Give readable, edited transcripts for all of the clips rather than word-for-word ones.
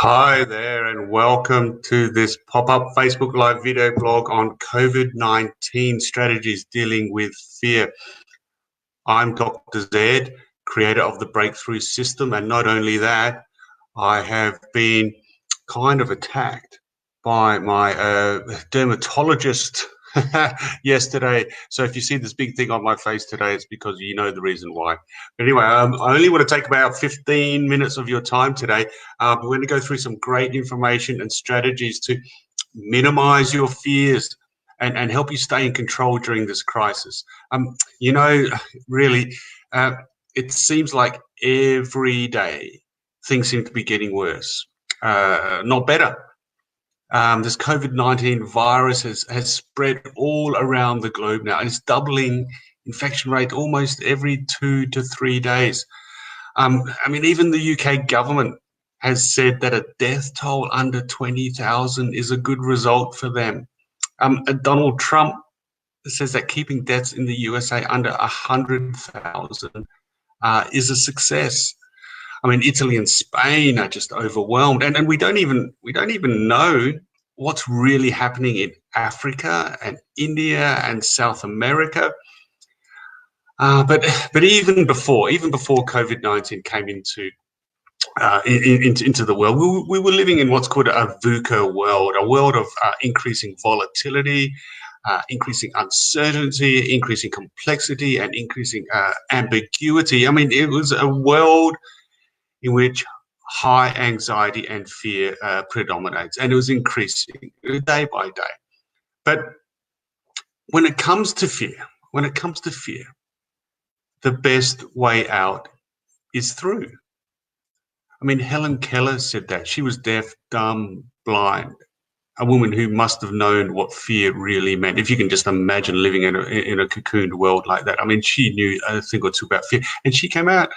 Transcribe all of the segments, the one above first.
Hi there, and welcome to this pop-up Facebook Live video blog on COVID-19 strategies dealing with fear. I'm Dr. Zed, creator of the Breakthrough System, and not only that, I have been kind of attacked by my dermatologist yesterday. So if you see this big thing on my face today, it's because you know the reason why. But anyway, I only want to take about 15 minutes of your time today. We're going to go through some great information and strategies to minimize your fears and help you stay in control during this crisis. Really, it seems like every day things seem to be getting worse, not better. This COVID-19 virus has spread all around the globe now, and it's doubling infection rate almost every 2 to 3 days. Even the UK government has said that a death toll under 20,000 is a good result for them. Donald Trump says that keeping deaths in the USA under 100,000 is a success. Italy and Spain are just overwhelmed, and we don't even know what's really happening in Africa and India and South America. But even before COVID-19 came into the world, we were living in what's called a VUCA world, a world of increasing volatility, increasing uncertainty, increasing complexity, and increasing ambiguity. It was a world in which high anxiety and fear predominates, and it was increasing day by day. But when it comes to fear, the best way out is through. Helen Keller said that. She was deaf, dumb, blind, a woman who must have known what fear really meant. If you can just imagine living in a cocooned world like that. She knew a thing or two about fear, and she came out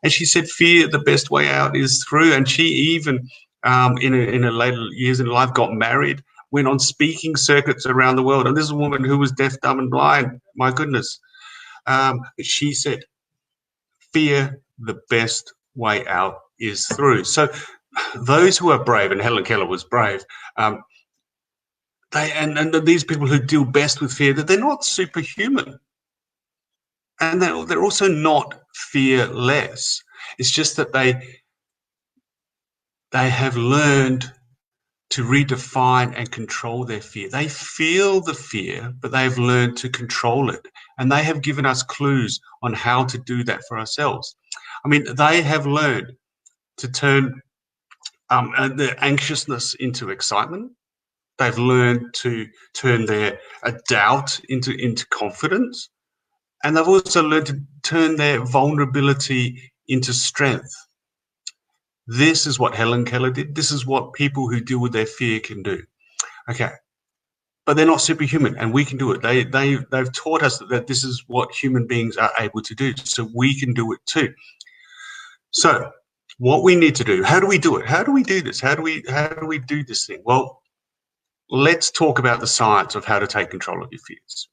and she said, fear, the best way out is through. And she even, in her later years in life, got married, went on speaking circuits around the world. And this is a woman who was deaf, dumb, and blind. My goodness. She said, fear, the best way out is through. So those who are brave, and Helen Keller was brave, these people who deal best with fear, that they're not superhuman. And they're also not fearless. It's just that they have learned to redefine and control their fear. They feel the fear, but they've learned to control it. And they have given us clues on how to do that for ourselves. They have learned to turn their anxiousness into excitement. They've learned to turn their doubt into confidence. And they've also learned to turn their vulnerability into strength. This is what Helen Keller did. This is what people who deal with their fear can do. Okay. But they're not superhuman, and we can do it. They've taught us that this is what human beings are able to do. So we can do it too. So what we need to do, how do we do it? How do we do this? How do we do this thing? Well, let's talk about the science of how to take control of your fears.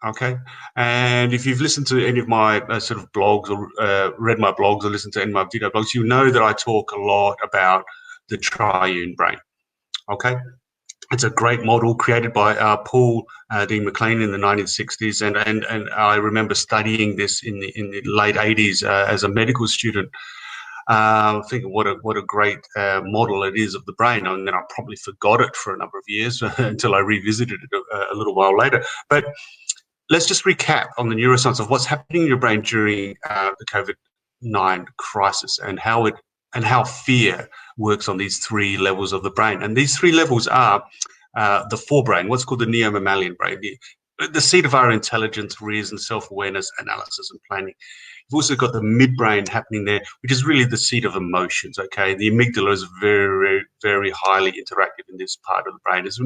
Okay, and if you've listened to any of my sort of blogs or read my blogs or listened to any of my video blogs, you know that I talk a lot about the triune brain. Okay, it's a great model created by Paul D. McLean in the 1960s, and I remember studying this in the late 80s as a medical student. Thinking what a great model it is of the brain, and then I probably forgot it for a number of years until I revisited it a little while later. But let's just recap on the neuroscience of what's happening in your brain during the COVID-19 crisis, and how fear works on these three levels of the brain. And these three levels are the forebrain, what's called the neo-mammalian brain, the seat of our intelligence, reason, self-awareness, analysis, and planning. You've also got the midbrain happening there, which is really the seat of emotions. Okay, the amygdala is very, very highly interactive in this part of the brain. It's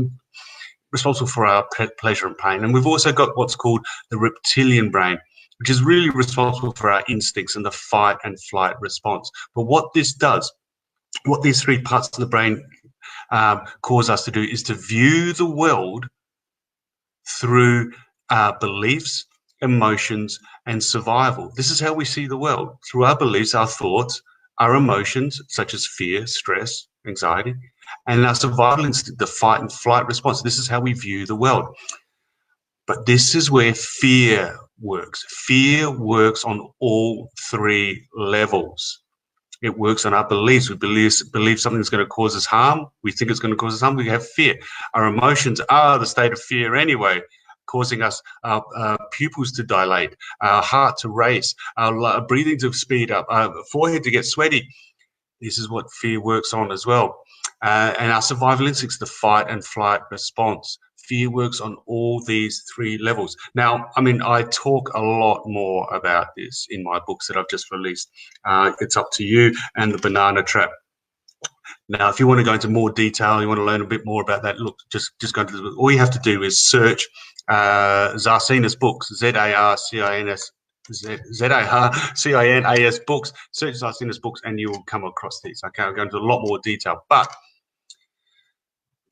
responsible for our pleasure and pain. And we've also got what's called the reptilian brain, which is really responsible for our instincts and the fight and flight response. But what this does, what these three parts of the brain cause us to do, is to view the world through our beliefs, emotions, and survival. This is how we see the world, through our beliefs, our thoughts, our emotions, such as fear, stress, anxiety, and our survival instinct, the fight and flight response. This is how we view the world. But this is where fear works. Fear works on all three levels. It works on our beliefs. We believe something's going to cause us harm. We think it's going to cause us harm. We have fear. Our emotions are the state of fear anyway, causing us our pupils to dilate, our heart to race, our breathing to speed up, our forehead to get sweaty. This is what fear works on as well. And our survival instincts, the fight and flight response. Fear works on all these three levels. Now, I mean, I talk a lot more about this in my books that I've just released. It's Up to You and The Banana Trap. Now, if you want to go into more detail, you want to learn a bit more about that, look, just go into the, all you have to do is search Zarcina's books, Z-A-R-C-I-N-S, Z-A-R-C-I-N-A-S books. Search Zarcina's books and you will come across these. Okay, I'll go into a lot more detail. But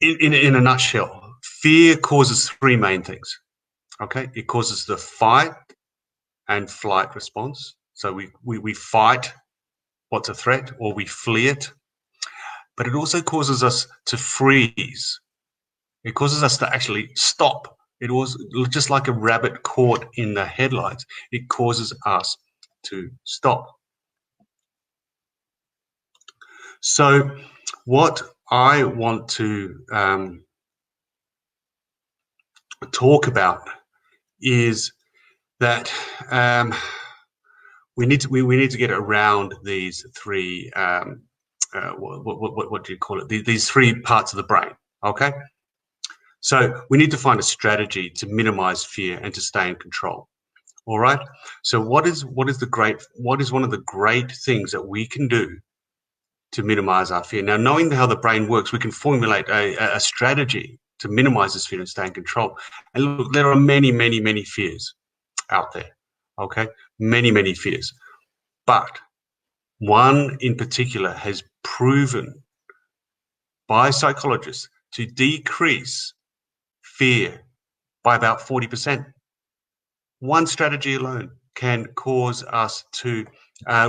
in a nutshell, fear causes three main things. Okay, it causes the fight and flight response. So we fight what's a threat or we flee it. But it also causes us to freeze. It causes us to actually stop. It was just like a rabbit caught in the headlights. It causes us to stop. So what I want to talk about is that we need to get around these three what do you call it? These three parts of the brain. Okay. So we need to find a strategy to minimize fear and to stay in control. All right. So what is one of the great things that we can do to minimize our fear? Now, knowing how the brain works, we can formulate a strategy to minimize this fear and stay in control. And look, there are many fears out there. Okay, many fears, but one in particular has proven by psychologists to decrease fear by about 40%. One strategy alone can cause us to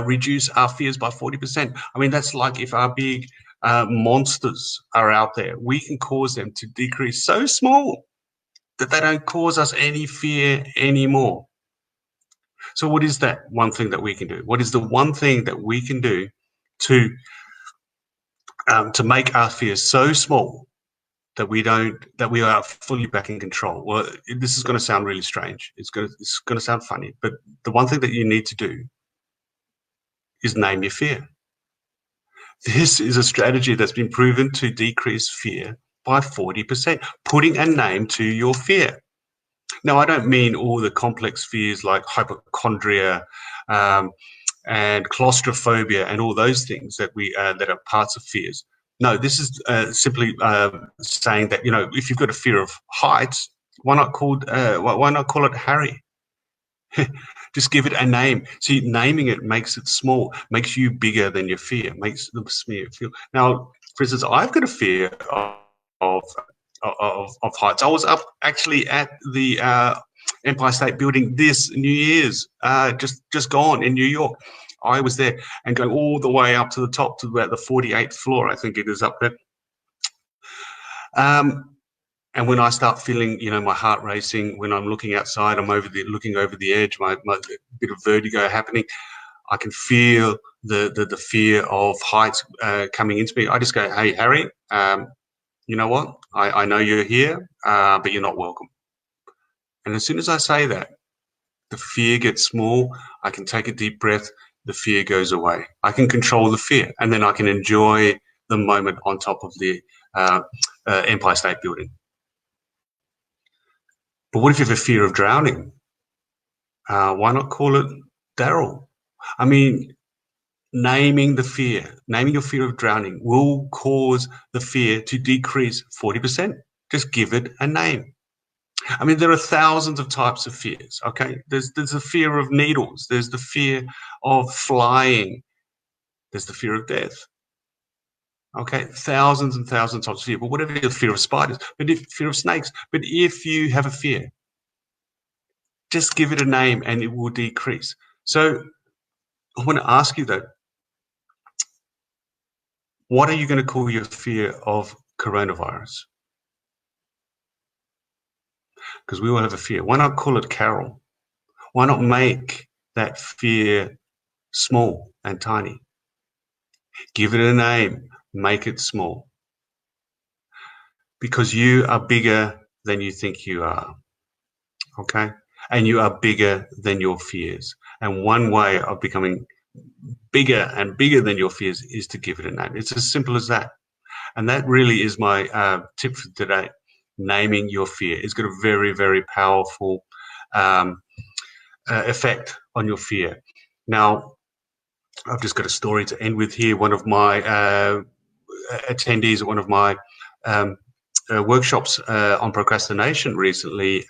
reduce our fears by 40%. I mean, that's like if our big monsters are out there, we can cause them to decrease so small that they don't cause us any fear anymore. So what is that one thing that we can do? What is the one thing that we can do to make our fears so small that we are fully back in control? Well, this is going to sound really strange. It's going to sound funny, but the one thing that you need to do is name your fear. This is a strategy that's been proven to decrease fear by 40%, putting a name to your fear. Now, I don't mean all the complex fears like hypochondria and claustrophobia and all those things that are parts of fears. No, this is simply saying that, if you've got a fear of heights, why not call it Harry? Just give it a name. See, naming it makes it small, makes you bigger than your fear, makes the fear feel. Now, for instance, I've got a fear of heights. I was up actually at the Empire State Building this New Year's, just gone in New York. I was there and going all the way up to the top to about the 48th floor, I think it is up there. And when I start feeling, my heart racing, when I'm looking outside, I'm looking over the edge, my bit of vertigo happening, I can feel the fear of heights coming into me. I just go, hey, Harry, you know what? I know you're here, but you're not welcome. And as soon as I say that, the fear gets small. I can take a deep breath. The fear goes away. I can control the fear, and then I can enjoy the moment on top of the Empire State Building. But what if you have a fear of drowning? Why not call it Daryl? I mean, naming your fear of drowning will cause the fear to decrease 40%. Just give it a name. I mean, there are thousands of types of fears, okay? There's the fear of needles. There's the fear of flying. There's the fear of death. Okay, thousands and thousands of types of fear. But whatever your fear of spiders, fear of snakes. But if you have a fear, just give it a name and it will decrease. So I want to ask you though, What are you going to call your fear of coronavirus? Because we all have a fear. Why not call it Carol? Why not make that fear small and tiny? Give it a name, make it small. Because you are bigger than you think you are, okay? And you are bigger than your fears. And one way of becoming bigger and bigger than your fears is to give it a name. It's as simple as that. And that really is my tip for today. Naming your fear. It's got a very, very powerful effect on your fear. Now, I've just got a story to end with here. One of my attendees at one of my workshops on procrastination recently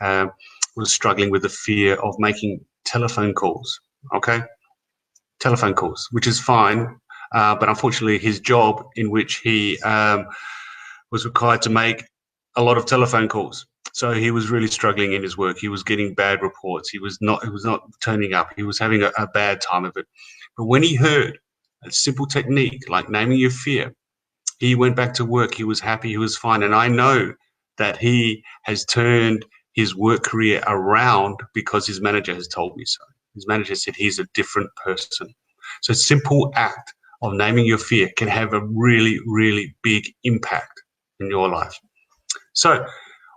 was struggling with the fear of making telephone calls. Okay, telephone calls, which is fine, but unfortunately, his job, in which he was required to make a lot of telephone calls. So he was really struggling in his work. He was getting bad reports. He was not turning up. He was having a bad time of it. But when he heard a simple technique like naming your fear, he went back to work. He was happy. He was fine. And I know that he has turned his work career around because his manager has told me so. His manager said he's a different person. So a simple act of naming your fear can have a really, really big impact in your life. So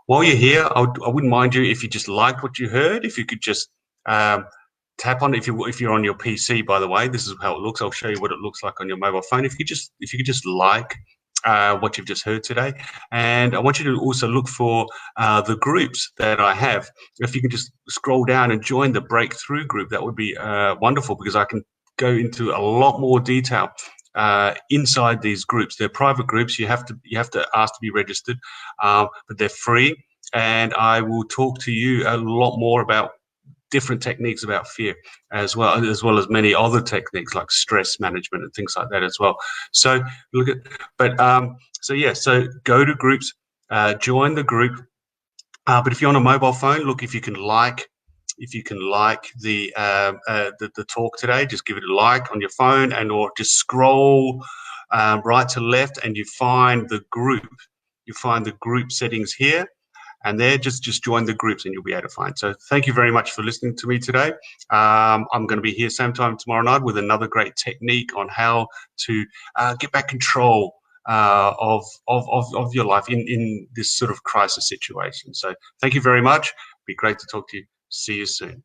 while you're here, I wouldn't mind you if you just liked what you heard, if you could just tap on it. If you're on your PC, by the way, this is how it looks. I'll show you what it looks like on your mobile phone. If you could just like what you've just heard today, and I want you to also look for the groups that I have. If you can just scroll down and join the breakthrough group, that would be wonderful, because I can go into a lot more detail inside these groups. They're private groups. You have to ask to be registered, but they're free. And I will talk to you a lot more about different techniques about fear, as well as many other techniques like stress management and things like that as well. So so go to groups, join the group. But if you're on a mobile phone, look, if you can like the talk today, just give it a like on your phone, and or just scroll right to left, and you find the group. You find the group settings here, and there, just join the groups, and you'll be able to find. So thank you very much for listening to me today. I'm going to be here same time tomorrow night with another great technique on how to get back control of your life in this sort of crisis situation. So thank you very much. It'd be great to talk to you. See you soon.